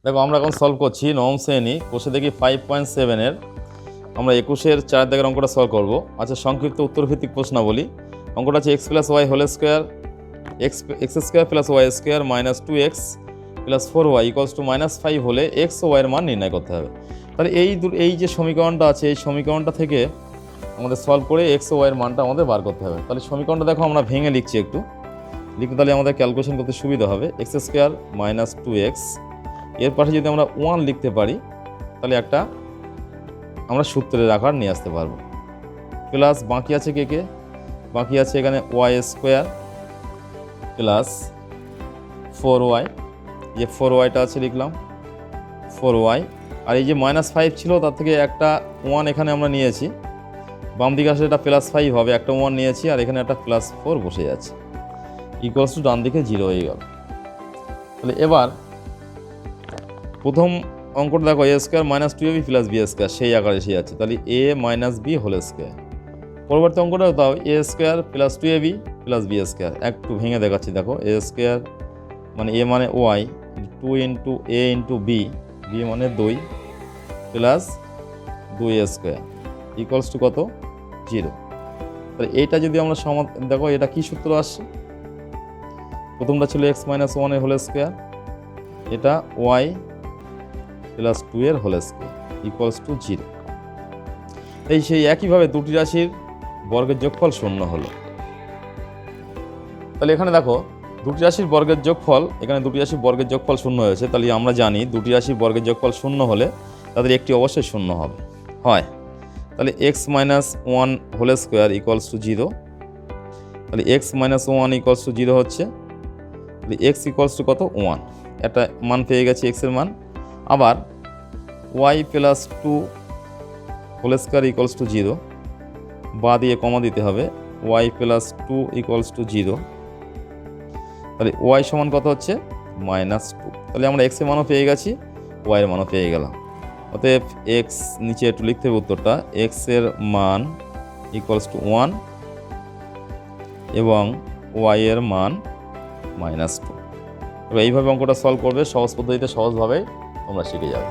দেখো আমরা এখন সলভ করছি নবম শ্রেণী কোষে দেখি 5.7-এর আমরা 21-এর 4 দাগের অঙ্কটা সলভ করব। আচ্ছা, সংক্ষিপ্ত উত্তরভিত্তিক প্রশ্নাবলী। অঙ্কটা আছে x + y whole square x square plus y square minus 2x plus 4y equals to -5 হলে x ও y এর মান নির্ণয় করতে হবে। তাহলে এই যে সমীকরণটা আছে এই সমীকরণটা থেকে আমাদের সলভ করে x ও y এর মানটা আমাদের বার করতে হবে। তাহলে সমীকরণটা দেখো আমরা ভেঙে লিখছি একটু, লিখতে তাহলে আমাদের ক্যালকুলেশন করতে সুবিধা হবে। x স্কোয়ার মাইনাস 2x এর পাশে যদি আমরা 1 লিখতে পারি তাহলে একটা আমরা সূত্রের আকার নিয়ে আসতে পারবো। প্লাস বাকি আছে কে বাকি আছে এখানে y স্কোয়ার প্লাস 4y, যে 4yটা আছে লিখলাম 4y, আর এই যে -5 ছিল তার থেকে একটা 1 এখানে আমরা নিয়েছি, বাম দিকে আসলে এটা +5 হবে, একটা 1 নিয়েছি আর এখানে একটা +4 বসে যাচ্ছে, ইকুয়ালস টু ডান দিকে 0 হয়ে গেল। তাহলে এবার প্রথম অঙ্কটা দেখো a square minus 2ab plus b square সেই আকারে এসে যাচ্ছে, তাহলে a minus b whole square. পরবর্তী অঙ্কটা দাও a square plus 2ab plus b square, একটু ভেঙে দেখাচ্ছি দেখো, a স্কোয়ার মানে a মানে y 2 into a into b, b মানে 2 plus 2a square equals two কত 0। তাহলে এইটা যদি আমরা দেখো এটা কি সূত্র আসছে, প্রথমটা ছিল x মাইনাস 1 এর হোল স্কোয়ার, এটা y প্লাস 2 এর হোল স্কোয়ার ইকুয়ালস টু 0। এই সেই একইভাবে দুটি রাশির বর্গের যোগফল 0 হলো। তাহলে এখানে দেখো দুটি রাশির বর্গের যোগফল, এখানে দুটি রাশির বর্গের যোগফল 0 হয়েছে, তাহলে আমরা জানি দুটি রাশির বর্গের যোগফল 0 হলে তাদের একটি অবশ্যই 0 হবে হয়। তাহলে x minus 1 whole square equals to 0, তাহলে x মাইনাস 1 ইকুয়ালস টু 0 হচ্ছে, তাহলে x ইকুয়ালস টু কত 1, একটা মান পেয়ে গেছি x এর মান। আবার y plus 2 whole square equals to 0, বা দিয়ে কমা দিতে হবে, y প্লাস 2 ইকুয়ালস টু 0, তাহলে y সমান কত হচ্ছে -2। তাহলে আমরা x এর মানও পেয়ে গেছি, y এর মানও পেয়ে গেলাম। অতএব x নিচে একটু লিখতে হবে উত্তরটা, x এর মান ইকুয়ালস টু 1 এবং y এর মান -2। এবার এইভাবে অঙ্কটা সলভ করবে, সহজ পদ্ধতিতে সহজভাবে তোমরা শিখে যাবে।